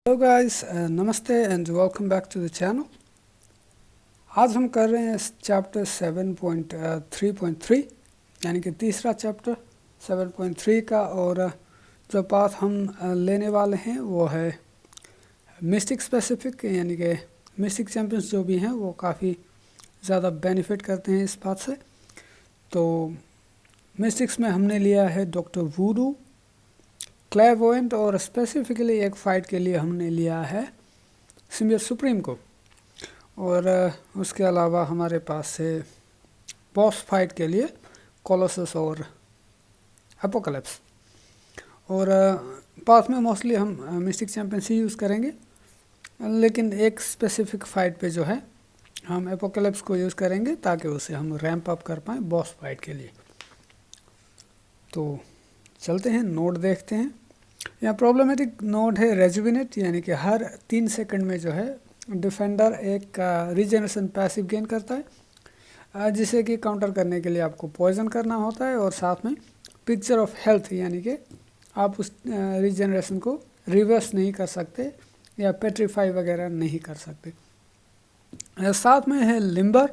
Hello guys, नमस्ते and welcome back to the channel. आज हम कर रहे हैं चैप्टर 7.3.3 यानी कि तीसरा चैप्टर 7.3 का। और जो पाथ हम लेने वाले हैं वो है मिस्टिक स्पेसिफिक, यानी कि मिस्टिक चैम्पियंस जो भी हैं वो काफ़ी ज़्यादा बेनिफिट करते हैं इस पाथ से। तो मिस्टिक्स में हमने लिया है डॉक्टर वूडू, क्लैरवॉयंट, और स्पेसिफिकली एक फ़ाइट के लिए हमने लिया है सिम्बियोट सुप्रीम को। और उसके अलावा हमारे पास है बॉस फाइट के लिए कोलोसस और एपोकलिप्स। और पाथ में मोस्टली हम मिस्टिक चैम्पियंस ही यूज़ करेंगे, लेकिन एक स्पेसिफिक फ़ाइट पे जो है हम एपोकलिप्स को यूज़ करेंगे ताकि उसे हम रैंप अप कर पाएँ बॉस फाइट के लिए। तो चलते हैं, नोड देखते हैं। यहाँ प्रॉब्लमेटिक नोड है रेजुविनेट, यानी कि हर 3 सेकंड में जो है डिफेंडर एक रीजनरेशन पैसिव गेन करता है, जिसे कि काउंटर करने के लिए आपको पॉइजन करना होता है और साथ में पिक्चर ऑफ हेल्थ, यानी कि आप उस रीजनरेशन को रिवर्स नहीं कर सकते या पेट्रीफाई वगैरह नहीं कर सकते। साथ में है लिम्बर,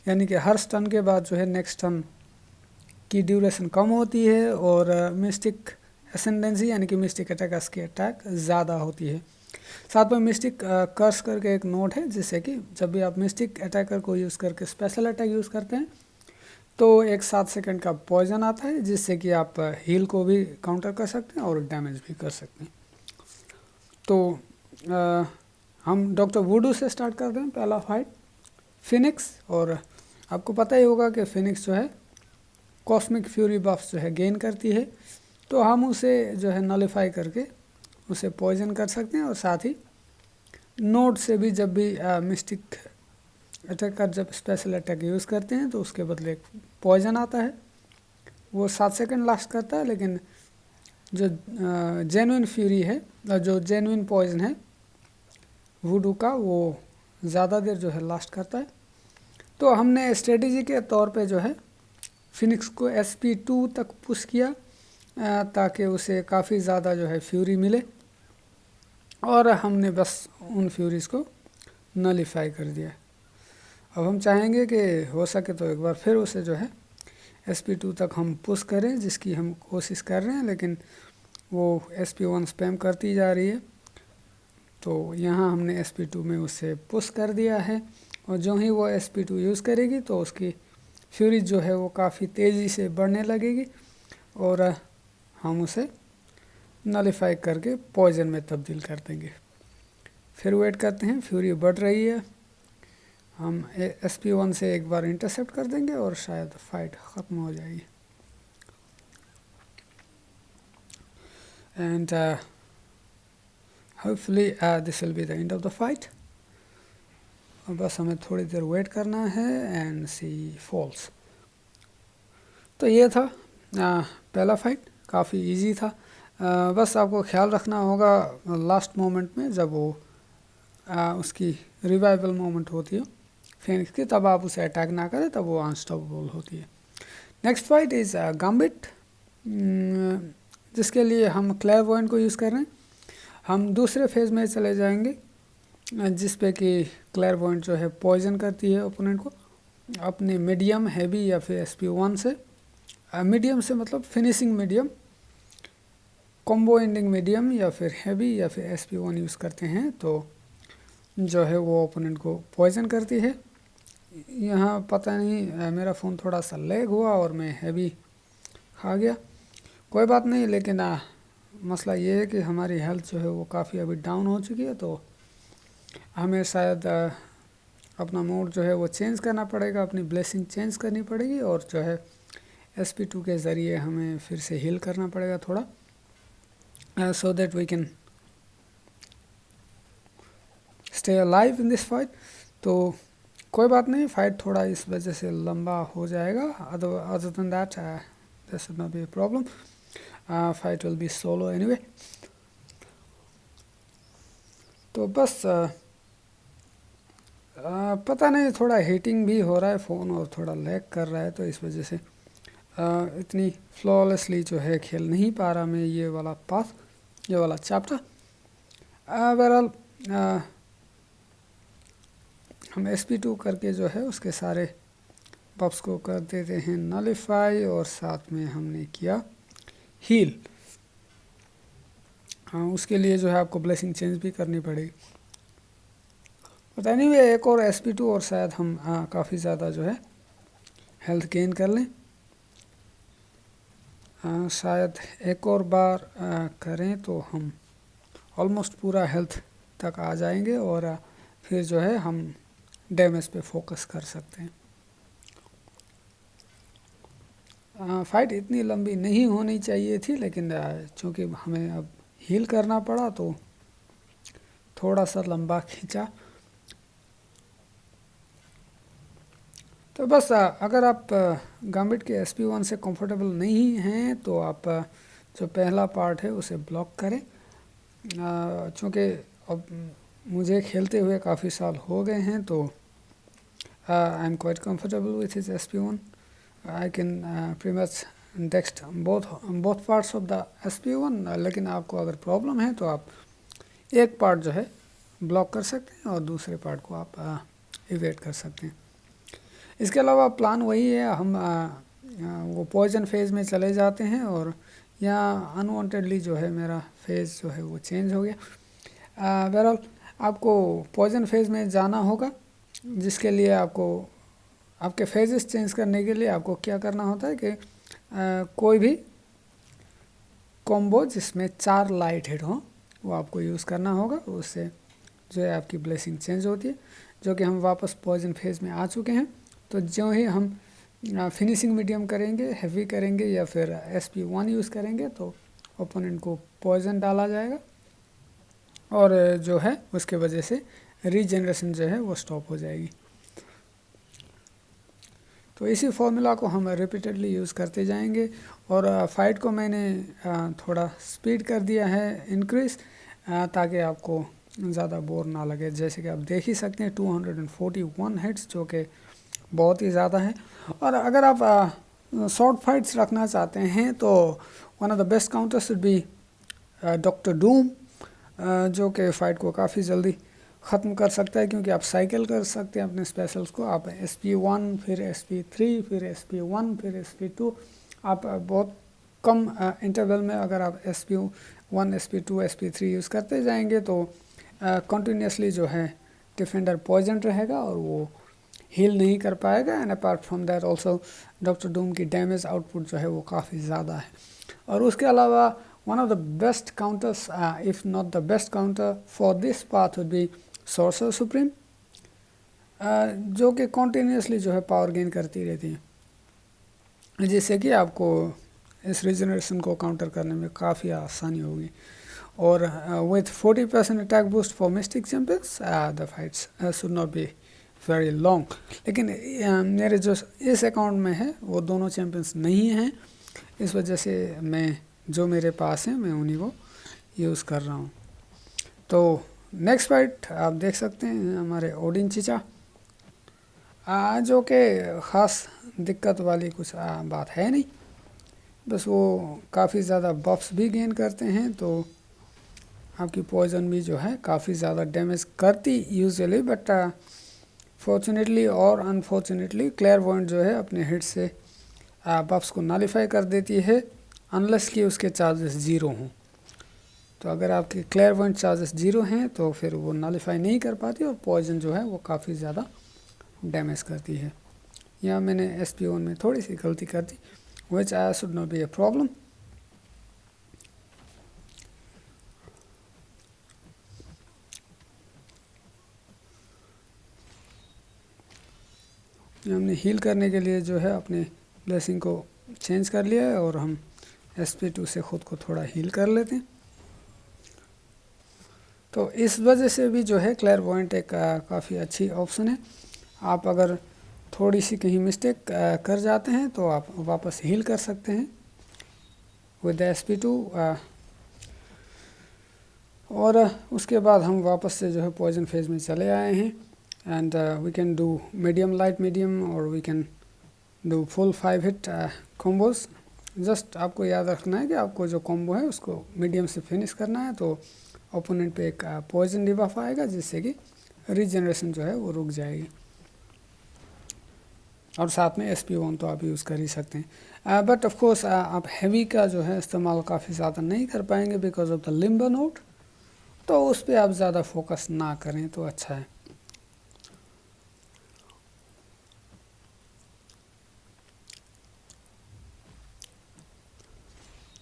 यानी कि हर स्टन के बाद जो है नेक्स्ट स्टन की ड्यूरेशन कम होती है और मिस्टिक एसेंडेंसी, यानी कि मिस्टिक अटैकर्स की अटैक ज़्यादा होती है। साथ में मिस्टिक कर्स करके एक नोड है, जिससे कि जब भी आप मिस्टिक अटैकर को यूज़ करके स्पेशल अटैक यूज़ करते हैं तो एक 7 सेकंड का पॉइजन आता है, जिससे कि आप हील को भी काउंटर कर सकते हैं और डैमेज भी कर सकते हैं। तो हम डॉक्टर वुडू से स्टार्ट करते हैं पहला फाइट फिनिक्स। और आपको पता ही होगा कि फिनिक्स जो है कॉस्मिक फ्यूरी बफ्स जो है गेन करती है, तो हम उसे जो है नलिफाई करके उसे पॉइजन कर सकते हैं। और साथ ही नोड से भी जब भी मिस्टिक अटैकर जब स्पेशल अटैक यूज़ करते हैं तो उसके बदले एक पॉइजन आता है, वो 7 सेकंड लास्ट करता है। लेकिन जो जेन्युइन फ्यूरी है, जो जेन्युइन पॉइजन है वुडू का, वो ज़्यादा देर जो है लास्ट करता है। तो हमने स्ट्रेटजी के तौर पे जो है फिनिक्स को SP2 तक पुश किया, ताकि उसे काफ़ी ज़्यादा जो है फ्यूरी मिले, और हमने बस उन फ्यूरीज़ को नलिफाई कर दिया। अब हम चाहेंगे कि हो सके तो एक बार फिर उसे जो है SP2 तक हम पुश करें, जिसकी हम कोशिश कर रहे हैं, लेकिन वो SP1 स्पैम करती जा रही है। तो यहाँ हमने SP2 में उसे पुश कर दिया है, और जो ही वो SP2 यूज़ करेगी तो उसकी फ्यूरी जो है वो काफ़ी तेज़ी से बढ़ने लगेगी, और हम उसे नलिफाई करके पॉइजन में तब्दील कर देंगे। फिर वेट करते हैं, फ्यूरी बढ़ रही है, हम SP1 से एक बार इंटरसेप्ट कर देंगे और शायद फाइट ख़त्म हो जाएगी। And hopefully this will be the end of the fight. और बस हमें थोड़ी देर वेट करना है एंड सी फॉल्स। तो ये था पहला फाइट, काफ़ी इजी था। बस आपको ख्याल रखना होगा लास्ट मोमेंट में जब वो उसकी रिवाइवल मोमेंट होती है फिनिक्स की, तब आप उसे अटैक ना करें, तब वो अनस्टॉपेबल होती है। नेक्स्ट फाइट इज़ गम्बिट, जिसके लिए हम क्लैरवॉयंट को यूज़ कर रहे हैं। हम दूसरे फेज़ में चले जाएंगे, जिस पे कि क्लैरवॉयंट जो है पॉइजन करती है ओपोनेंट को अपने मीडियम, हैवी या फिर SP1 से। मीडियम से मतलब finishing medium, combo ending medium या फिर हैवी या फिर SP1 यूज़ करते हैं तो जो है वो ओपोनेंट को पॉइजन करती है। यहाँ पता नहीं मेरा फ़ोन थोड़ा सा लैग हुआ और मैं हैवी खा गया, कोई बात नहीं। लेकिन मसला ये है कि हमारी हेल्थ जो है वो काफ़ी अभी डाउन हो चुकी है, तो हमें शायद अपना मोड जो है वो चेंज करना पड़ेगा, अपनी ब्लेसिंग चेंज करनी पड़ेगी, और जो है SP2 के ज़रिए हमें फिर से हील करना पड़ेगा थोड़ा, so that we can stay alive in this fight। तो कोई बात नहीं, फाइट थोड़ा इस वजह से लंबा हो जाएगा, other than that there should not be a problem, fight will be solo anyway। तो बस पता नहीं, थोड़ा हीटिंग भी हो रहा है फ़ोन और थोड़ा लैग कर रहा है, तो इस वजह से इतनी फ्लॉलेसली जो है खेल नहीं पा रहा मैं ये वाला पाथ, ये वाला चैप्टर। बहरहाल हम SP2 करके जो है उसके सारे बफ्स को कर देते हैं नलिफाई, और साथ में हमने किया हील। उसके लिए जो है आपको ब्लेसिंग चेंज भी करनी पड़ेगी। बट एनीवे एक और SP2 और शायद हम काफ़ी ज़्यादा जो है हेल्थ गेन कर लें। शायद एक और बार करें तो हम ऑलमोस्ट पूरा हेल्थ तक आ जाएंगे, और फिर जो है हम डैमेज पे फोकस कर सकते हैं। फाइट इतनी लंबी नहीं होनी चाहिए थी, लेकिन चूँकि हमें अब हील करना पड़ा तो थोड़ा सा लंबा खींचा। तो बस अगर आप गैम्बिट के SP1 से कंफर्टेबल नहीं हैं तो आप जो पहला पार्ट है उसे ब्लॉक करें। चूँकि अब मुझे खेलते हुए काफ़ी साल हो गए हैं तो I am quite comfortable with his SP1। I can pretty much text both parts of the SP1। लेकिन आपको अगर प्रॉब्लम है तो आप एक पार्ट जो है ब्लॉक कर सकते हैं और दूसरे पार्ट को आप इवेट कर सकते हैं। इसके अलावा प्लान वही है, हम वो पॉइजन फेज़ में चले जाते हैं, और यहाँ अनवांटेडली जो है मेरा फेज़ जो है वो चेंज हो गया। बहरहाल आपको पॉइजन फेज़ में जाना होगा, जिसके लिए आपको आपके फेजेस चेंज करने के लिए आपको क्या करना होता है कि कोई भी कॉम्बो जिसमें 4 लाइट हिट हो वो आपको यूज़ करना होगा। उससे जो है आपकी ब्लेसिंग चेंज होती है, जो कि हम वापस पॉइजन फेज़ में आ चुके हैं। तो जो ही हम फिनिशिंग मीडियम करेंगे, हैवी करेंगे या फिर SP1 यूज़ करेंगे तो ओपोनेंट को पॉइजन डाला जाएगा, और जो है उसके वजह से रीजनरेशन जो है वो स्टॉप हो जाएगी। तो इसी फॉर्मूला को हम रिपीटेडली यूज़ करते जाएंगे। और फाइट को मैंने थोड़ा स्पीड कर दिया है इंक्रीज़, ताकि आपको ज़्यादा बोर ना लगे। जैसे कि आप देख ही सकते हैं 241 हिट्स, जो कि बहुत ही ज़्यादा है। और अगर आप शॉर्ट फाइट्स रखना चाहते हैं तो one of the best counters should be doctor Doom, जो कि फ़ाइट को काफ़ी जल्दी ख़त्म कर सकता है, क्योंकि आप साइकिल कर सकते हैं अपने स्पेशल्स को। आप SP1 फिर SP3 फिर SP1 फिर SP2, आप बहुत कम इंटरवल में अगर आप SP1 SP2 SP3 यूज़ करते जाएंगे तो कंटिन्यूसली जो है डिफेंडर पॉइजन रहेगा और वो हील नहीं कर पाएगा। And apart from that also doctor Doom की डैमेज आउटपुट जो है वो काफ़ी ज़्यादा है। और उसके अलावा one of the best counters, if not the best counter for this path would be sorcerer supreme, जो कि कॉन्टीन्यूसली जो है पावर गेन करती रहती है, जिससे कि आपको इस रीजनरेशन को काउंटर करने में काफ़ी आसानी होगी। और with 40% attack boost for mistake champions the fights should not be very long. लेकिन मेरे जो इस अकाउंट में है वो दोनों चैंपियंस नहीं हैं, इस वजह से मैं जो मेरे पास है मैं उन्हीं को यूज़ कर रहा हूँ। तो नेक्स्ट फाइट आप देख सकते हैं हमारे ओडिन चीचा, जो कि ख़ास दिक्कत वाली कुछ बात है नहीं, बस वो काफ़ी ज़्यादा बफ्स भी गेन करते हैं, तो आपकी पॉइजन भी जो है काफ़ी ज़्यादा डैमेज करती यूजुअली। बट फॉर्चुनेटली और अनफॉर्चुनेटली क्लेयरवॉइंट जो है अपने हिट से बफ्स को नॉलिफाई कर देती है, अनलेस कि उसके चार्जेस ज़ीरो हों। तो अगर आपके क्लेयरवॉइंट चार्जेस ज़ीरो हैं तो फिर वो नॉलिफाई नहीं कर पाती और पॉइजन जो है वो काफ़ी ज़्यादा डैमेज करती है। यहाँ मैंने SP1 में थोड़ी सी गलती कर दी, which I should not be a problem. हमने हील करने के लिए जो है अपने ब्लेसिंग को चेंज कर लिया है, और हम SP2 से ख़ुद को थोड़ा हील कर लेते हैं। तो इस वजह से भी जो है क्लेयरवॉइंट एक काफ़ी अच्छी ऑप्शन है। आप अगर थोड़ी सी कहीं मिस्टेक कर जाते हैं तो आप वापस हील कर सकते हैं विद SP2, और उसके बाद हम वापस से जो है पॉइजन फेज़ में चले आए हैं। And we can do medium light medium, और we can do full 5 hit combos. Just आपको याद रखना है कि आपको जो कॉम्बो है उसको मीडियम से फिनिश करना है, तो ओपोनेंट पे एक पॉइजन डिबफ आएगा, जिससे कि रीजनरेशन जो है वो रुक जाएगी। और साथ में SP1 तो आप यूज़ कर ही सकते हैं। बट ऑफ कोर्स आप हैवी का जो है इस्तेमाल काफ़ी ज़्यादा नहीं कर पाएंगे because of the limber node, तो उस पर आप ज़्यादा फोकस ना करें तो अच्छा है।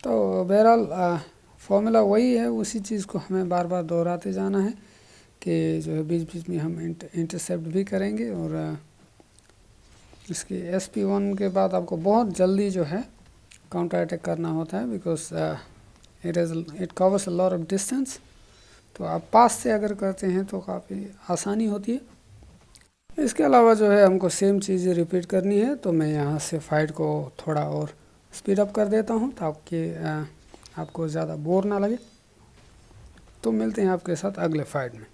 तो बहरहाल फॉर्मूला वही है, उसी चीज़ को हमें बार बार दोहराते जाना है कि जो है बीच बीच में हम इंटरसेप्ट भी करेंगे। और इसकी SP1 के बाद आपको बहुत जल्दी जो है काउंटर अटैक करना होता है, because it covers a lot of distance. तो आप पास से अगर करते हैं तो काफ़ी आसानी होती है। इसके अलावा जो है हमको सेम चीज़ें रिपीट करनी है, तो मैं यहाँ से फाइट को थोड़ा और स्पीड अप कर देता हूँ ताकि आपको ज़्यादा बोर ना लगे। तो मिलते हैं आपके साथ अगले फाइट में।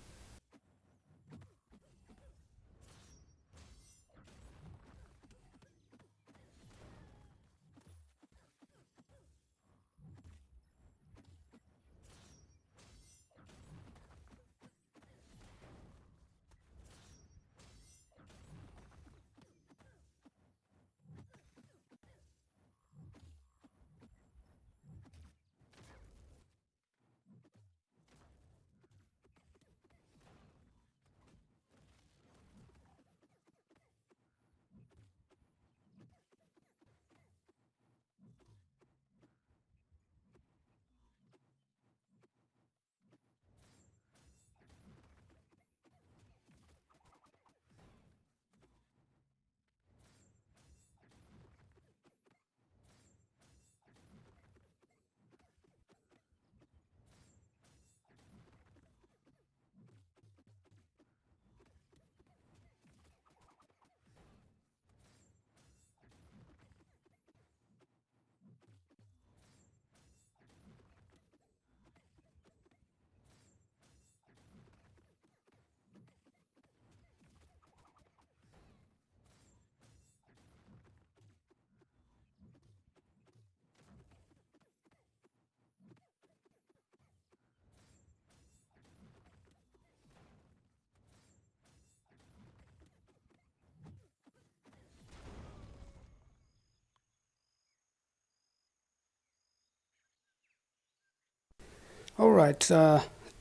ऑलराइट,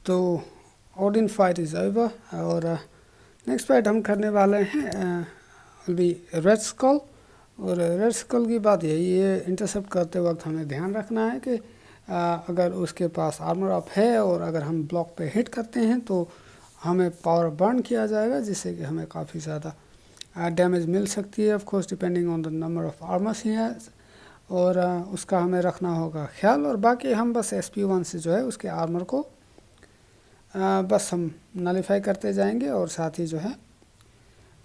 तो ओडिन फाइट इज़ ओवर। और नेक्स्ट फाइट हम करने वाले हैं बी रेड स्कल। और रेड स्कल की बात यही है, इंटरसेप्ट करते वक्त हमें ध्यान रखना है कि अगर उसके पास आर्मर अप है और अगर हम ब्लॉक पे हिट करते हैं तो हमें पावर बर्न किया जाएगा, जिससे कि हमें काफ़ी ज़्यादा डैमेज मिल सकती है, of course depending on the number of armours he has. और उसका हमें रखना होगा ख्याल। और बाकी हम बस SP1 से जो है उसके आर्मर को बस हम नलीफाई करते जाएंगे। और साथ ही जो है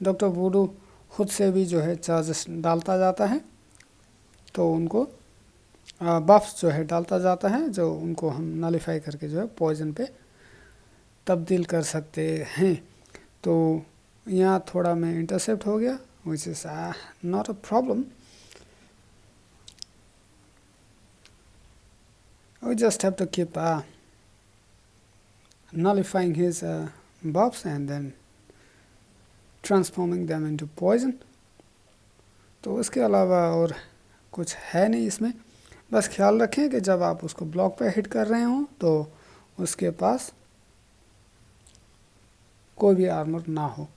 डॉक्टर वुडू खुद से भी जो है चार्जेस डालता जाता है, तो उनको बफ्स जो है डालता जाता है, जो उनको हम नलीफाई करके जो है पॉइजन पे तब्दील कर सकते हैं। तो यहाँ थोड़ा मैं इंटरसेप्ट हो गया, which is not a problem. We just have to keep nullifying his buffs and then transforming them into poison. तो उसके अलावा और कुछ है नहीं इसमें। बस ख्याल रखें कि जब आप उसको ब्लॉक पे हिट कर रहे हों तो उसके पास कोई भी आर्मर ना हो।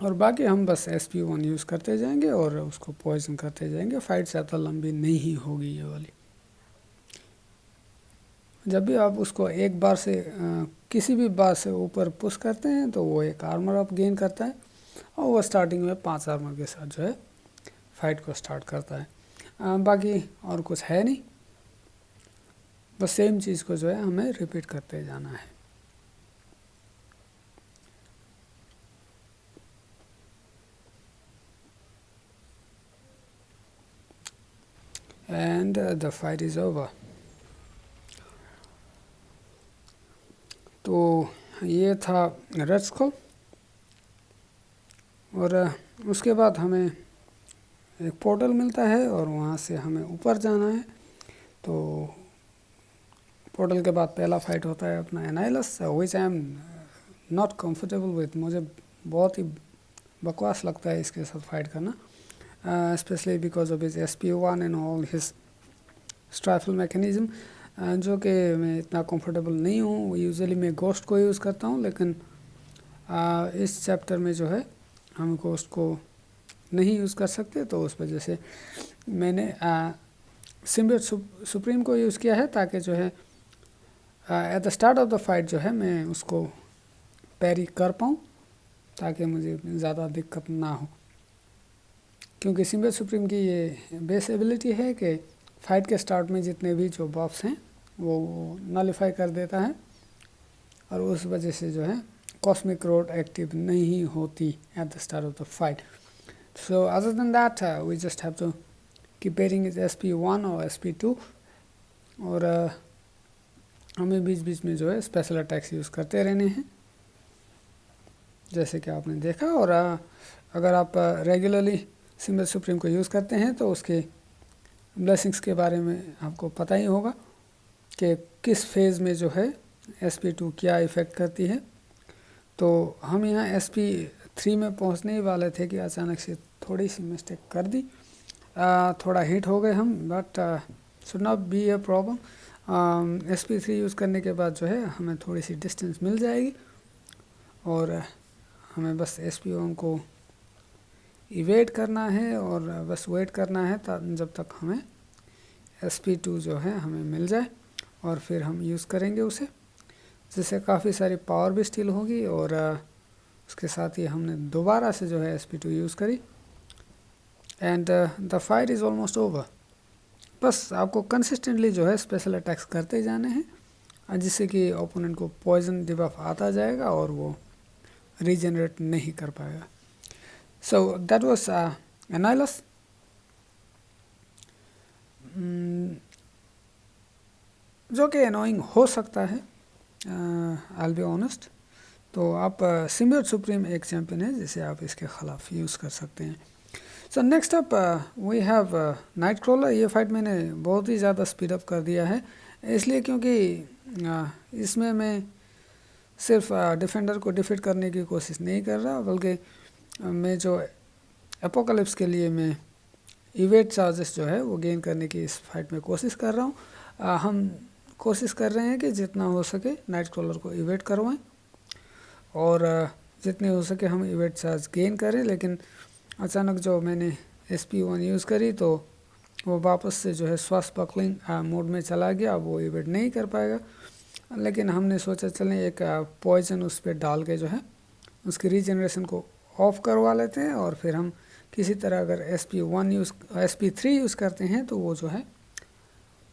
और बाकी हम बस SP1 यूज़ करते जाएंगे और उसको पॉइजन करते जाएंगे। फाइट ज़्यादा लंबी नहीं होगी ये वाली। जब भी आप उसको एक बार से किसी भी बार से ऊपर पुश करते हैं तो वो एक आर्मर अप गेन करता है, और वो स्टार्टिंग में 5 आर्मर के साथ जो है फाइट को स्टार्ट करता है। बाकी और कुछ है नहीं, बस सेम चीज़ को जो है हमें रिपीट करते जाना है। And the fight is over. तो ये था रेड स्कल। और उसके बाद हमें एक पोर्टल मिलता है और वहाँ से हमें ऊपर जाना है। तो पोर्टल के बाद पहला फाइट होता है अपना एनाइलस, which I am not comfortable with. मुझे बहुत ही बकवास लगता है इसके साथ फाइट करना, specially because of his SP1 and all his स्ट्राइफल मैकेनिज्म, जो कि मैं इतना कंफर्टेबल नहीं हूँ। यूजुअली मैं गोस्ट को यूज़ करता हूँ, लेकिन इस चैप्टर में जो है हम गोस्ट को नहीं यूज़ कर सकते, तो उस वजह से मैंने सिम्बियोट सुप्रीम को यूज़ किया है, ताकि जो है eight the start of the fight जो है मैं उसको पैरी कर पाऊँ, ताकि मुझे ज़्यादा दिक्कत ना हो। क्योंकि सिम्बियोट सुप्रीम की ये बेस एबिलिटी है कि फाइट के स्टार्ट में जितने भी जो बफ्स हैं वो नलीफाई कर देता है, और उस वजह से जो है कॉस्मिक रोड एक्टिव नहीं होती at the start of the fight. So other than that we just have to keep pairing is SP1 और SP2, और हमें बीच बीच में जो है स्पेशल अटैक्स यूज़ करते रहने हैं, जैसे कि आपने देखा। और अगर आप रेगुलरली सिम्बियोट सुप्रीम को यूज़ करते हैं तो उसके ब्लेसिंग्स के बारे में आपको पता ही होगा कि किस फेज़ में जो है SP2 क्या इफ़ेक्ट करती है। तो हम यहाँ SP3 में पहुँचने ही वाले थे कि अचानक से थोड़ी सी मिस्टेक कर दी, थोड़ा हिट हो गए हम, but should not be a problem. SP3 use करने के बाद जो है हमें थोड़ी सी डिस्टेंस मिल जाएगी, और हमें बस SP1 को इवेट करना है, और बस वेट करना है जब तक हमें SP2 जो है हमें मिल जाए, और फिर हम यूज़ करेंगे उसे, जिससे काफ़ी सारी पावर भी स्टील होगी। और उसके साथ ही हमने दोबारा से जो है SP2 यूज़ करी, and the fight is almost over. बस आपको कंसिस्टेंटली जो है स्पेशल अटैक्स करते जाने हैं, जिससे कि ओपोनेंट को पॉइजन डिबफ आता जाएगा और वो रीजनरेट नहीं कर पाएगा। सो दैट वाज एनाइलस। जो कि एनोइंग हो सकता है, आई विल बी ऑनेस्ट। तो आप सिम्बियोट सुप्रीम एक चैम्पियन है जिसे आप इसके ख़िलाफ़ यूज़ कर सकते हैं। So next up we have night crawler. ये फाइट मैंने बहुत ही ज़्यादा स्पीड अप कर दिया है, इसलिए क्योंकि इसमें मैं सिर्फ डिफेंडर को डिफीट करने की कोशिश नहीं कर रहा, बल्कि मैं जो एपोकलिप्स के लिए मैं इवेट चार्जेस जो है वो गेन करने की इस फाइट में कोशिश कर रहा हूँ। हम कोशिश कर रहे हैं कि जितना हो सके नाइट क्रॉलर को इवेट करवाएं, और जितने हो सके हम इवेट चार्ज गेन करें। लेकिन अचानक जो मैंने SP1 यूज़ करी तो वो वापस से जो है स्वास बकलिंग मोड में चला गया, वो इवेट नहीं कर पाएगा। लेकिन हमने सोचा चलें एक पॉइजन उस पर डाल के जो है उसकी रीजनरेशन को ऑफ करवा लेते हैं, और फिर हम किसी तरह अगर SP3 यूज़ करते हैं तो वो जो है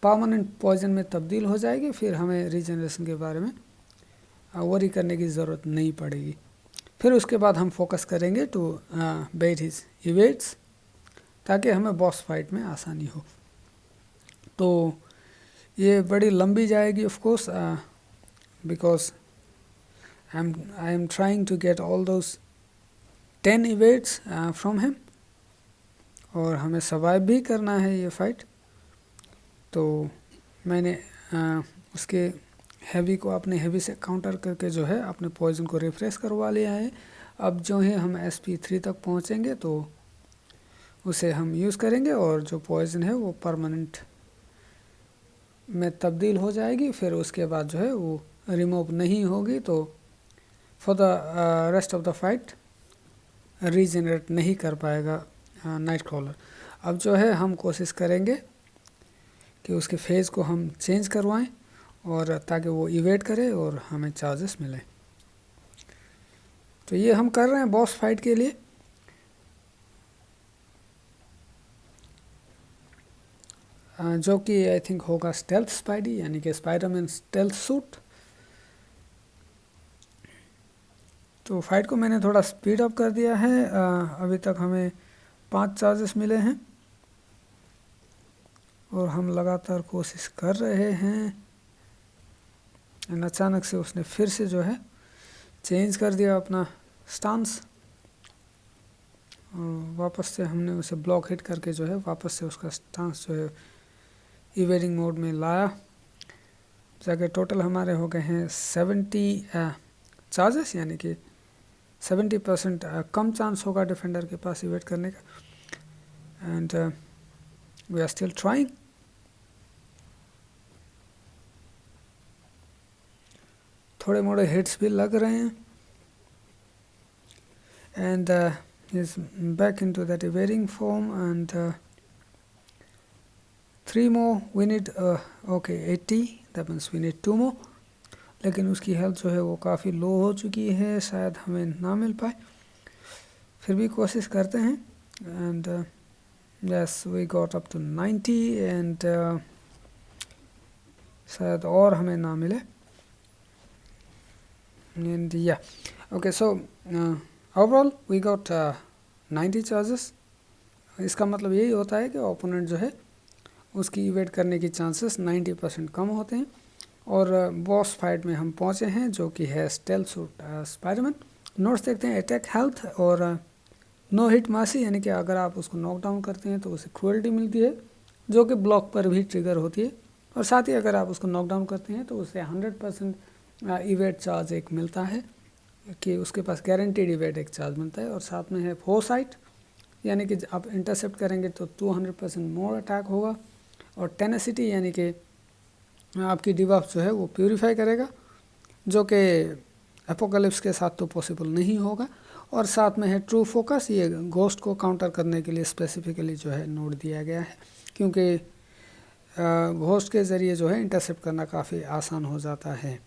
परमानेंट पॉइजन में तब्दील हो जाएगी, फिर हमें रीजनरेशन के बारे में वरी करने की ज़रूरत नहीं पड़ेगी। फिर उसके बाद हम फोकस करेंगे टू बेट हिज इवेट्स, ताकि हमें बॉस फाइट में आसानी हो। तो ये बड़ी लंबी जाएगी of course, because I am trying to get all those 10 evades from him, और हमें सर्वाइव भी करना है ये फाइट। तो मैंने उसके हैवी को अपने हैवी से काउंटर करके जो है अपने पॉइजन को रिफ्रेश करवा लिया है। अब जो है हम SP3 तक पहुंचेंगे तो उसे हम यूज़ करेंगे, और जो पॉइजन है वो परमानेंट में तब्दील हो जाएगी। फिर उसके बाद जो है वो रिमूव नहीं होगी, तो for the rest of the fight regenerate नहीं कर पाएगा नाइट क्रॉलर। अब जो है हम कोशिश करेंगे कि उसके फेज़ को हम चेंज करवाएं, और ताकि वो इवेट करे और हमें चार्जेस मिलें। तो ये हम कर रहे हैं बॉस फाइट के लिए। जो कि आई थिंक होगा स्टेल्थ स्पाइडी, यानी कि स्पाइडरमैन स्टेल्थ सूट। तो फाइट को मैंने थोड़ा स्पीड अप कर दिया है। अभी तक हमें 5 चार्जेस मिले हैं, और हम लगातार कोशिश कर रहे हैं। अचानक से उसने फिर से जो है चेंज कर दिया अपना स्टांस, और वापस से हमने उसे ब्लॉक हिट करके जो है वापस से उसका स्टांस जो है इवेडिंग मोड में लाया। जगह टोटल हमारे हो गए हैं 70 चार्जेस, यानी कि 70% कम चांस होगा डिफेंडर के पास इवेट करने का. And we are still trying. थोड़े मोड़े हिट्स भी लग रहे हैं. And is back into that evading form, and 3 more we need. Okay, 80, that means we need 2 more. लेकिन उसकी हेल्थ जो है वो काफ़ी लो हो चुकी है, शायद हमें ना मिल पाए. फिर भी कोशिश करते हैं. And yes, we got up to 90 and शायद और हमें ना मिले. एंड या okay, so overall we got 90 charges. इसका मतलब यही होता है कि ओपोनेंट जो है उसकी इवेट करने की चांसेस 90% कम होते हैं. और बॉस फाइट में हम पहुंचे हैं जो कि है स्टेल्थ सूट स्पाइडरमैन. नोट्स देखते हैं. अटैक हेल्थ और नो हिट मासी, यानी कि अगर आप उसको नॉकडाउन करते हैं तो उसे क्रुएल्टी मिलती है जो कि ब्लॉक पर भी ट्रिगर होती है. और साथ ही अगर आप उसको नॉकडाउन करते हैं तो उसे 100% इवेट चार्ज एक मिलता है, कि उसके पास गारंटीड इवेट एक चार्ज मिलता है. और साथ में है फोरसाइट, यानी कि आप इंटरसेप्ट करेंगे तो 200% मोर अटैक होगा. और टेनेसिटी, यानी कि आपकी डिबफ जो है वो प्यूरीफाई करेगा, जो कि एपोकलिप्स के साथ तो पॉसिबल नहीं होगा. और साथ में है ट्रू फोकस, ये घोस्ट को काउंटर करने के लिए स्पेसिफिकली जो है नोट दिया गया है, क्योंकि घोस्ट के ज़रिए जो है इंटरसेप्ट करना काफ़ी आसान हो जाता है.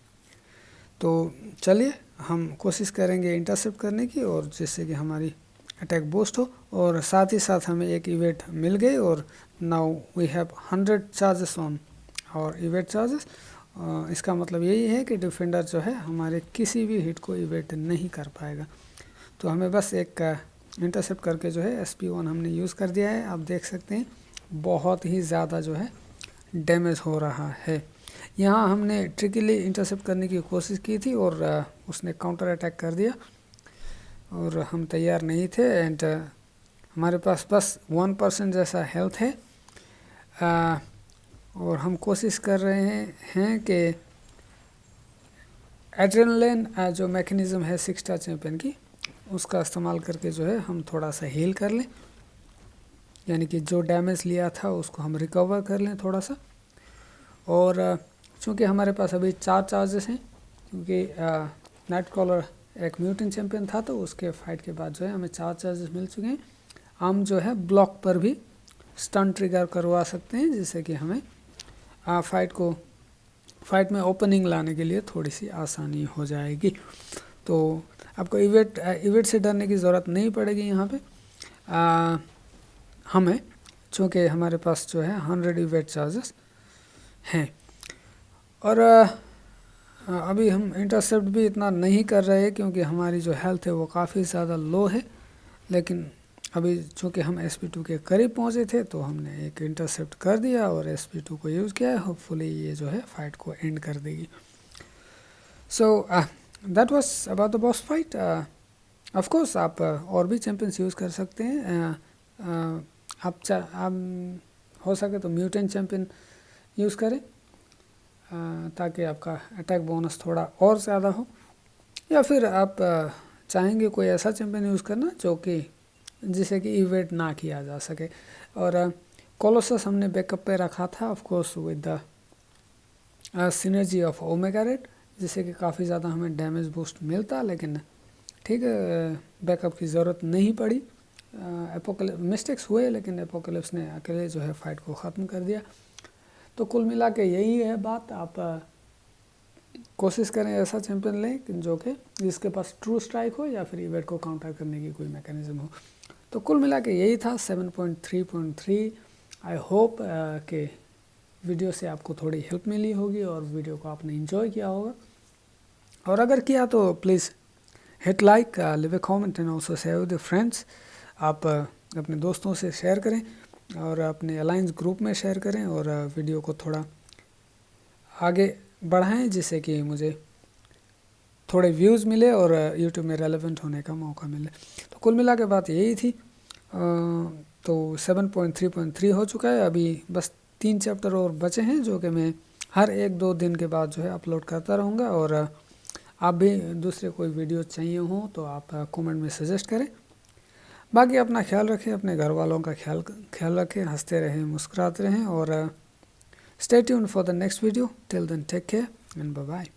तो चलिए हम कोशिश करेंगे इंटरसेप्ट करने की, और जिससे कि हमारी अटैक बूस्ट हो. और साथ ही साथ हमें एक इवेट मिल गई. और now we have 100 charges on और इवेट चार्जेस. इसका मतलब यही है कि डिफेंडर जो है हमारे किसी भी हिट को इवेट नहीं कर पाएगा. तो हमें बस एक इंटरसेप्ट करके जो है SP1 हमने यूज़ कर दिया है. आप देख सकते हैं बहुत ही ज़्यादा जो है डैमेज हो रहा है. यहाँ हमने ट्रिकली इंटरसेप्ट करने की कोशिश की थी और उसने काउंटर अटैक कर दिया, और हम तैयार नहीं थे. एंड हमारे पास बस 1% जैसा हेल्थ है. और हम कोशिश कर रहे हैं कि एड्रेनलिन जो मैकेनिज़्म है 6 स्टार चैंपियन की, उसका इस्तेमाल करके जो है हम थोड़ा सा हील कर लें, यानी कि जो डैमेज लिया था उसको हम रिकवर कर लें थोड़ा सा. और चूँकि हमारे पास अभी 4 चार्जेस हैं, क्योंकि नाइट कॉलर एक म्यूटेंट चैंपियन था, तो उसके फाइट के बाद जो है हमें 4 चार्जेस मिल चुके हैं. हम जो है ब्लॉक पर भी स्टन ट्रिगर करवा सकते हैं, जिससे कि हमें फाइट में ओपनिंग लाने के लिए थोड़ी सी आसानी हो जाएगी. तो आपको इवेट से डरने की ज़रूरत नहीं पड़ेगी यहाँ पे. हमें चूँकि हमारे पास जो है 100 इवेट चार्जेस हैं. और अभी हम इंटरसेप्ट भी इतना नहीं कर रहे हैं, क्योंकि हमारी जो हेल्थ है वो काफ़ी ज़्यादा लो है. लेकिन अभी चूँकि हम SP2 के करीब पहुँचे थे, तो हमने एक इंटरसेप्ट कर दिया और SP2 को यूज़ किया है. होपफुली ये जो है फाइट को एंड कर देगी. सो that was about the boss fight. Of course आप और भी चैंपियंस यूज़ कर सकते हैं. आप हो सके तो म्यूटेंट चैंपियन यूज़ करें, ताकि आपका अटैक बोनस थोड़ा और ज़्यादा हो. या फिर आप चाहेंगे कोई ऐसा चैंपियन यूज़ करना जो कि जिसे कि इवेट ना किया जा सके. और कोलोसस हमने बैकअप पे रखा था, of course with the synergy of omega red, जिससे कि काफ़ी ज़्यादा हमें डैमेज बूस्ट मिलता. लेकिन ठीक है, बैकअप की ज़रूरत नहीं पड़ी. मिस्टेक्स हुए, लेकिन एपोकलिप्स ने अकेले जो है फाइट को ख़त्म कर दिया. तो कुल मिला के यही है बात. आप कोशिश करें ऐसा चैंपियन लें जो कि जिसके पास ट्रू स्ट्राइक हो, या फिर इवेट को काउंटर करने की कोई मैकेनिज्म हो. तो कुल मिला के यही था 7.3.3. आई होप कि वीडियो से आपको थोड़ी हेल्प मिली होगी और वीडियो को आपने एंजॉय किया होगा. और अगर किया तो please hit like, live A comment and also share with friends. आप अपने दोस्तों से शेयर करें और अपने अलायंस ग्रुप में शेयर करें, और वीडियो को थोड़ा आगे बढ़ाएं, जिससे कि मुझे थोड़े व्यूज़ मिले और यूट्यूब में रेलेवेंट होने का मौका मिले. तो कुल मिला के बात यही थी. तो 7.3.3 हो चुका है. अभी बस 3 चैप्टर और बचे हैं, जो कि मैं हर 1-2 दिन के बाद जो है अपलोड करता रहूँगा। और आप भी दूसरे कोई वीडियो चाहिए हो तो आप कमेंट में सजेस्ट करें। बाकी अपना ख्याल रखें, अपने घर वालों का ख्याल रखें, हंसते रहें, मुस्कुराते रहें और stay tuned for the next video. Till then take care and bye bye.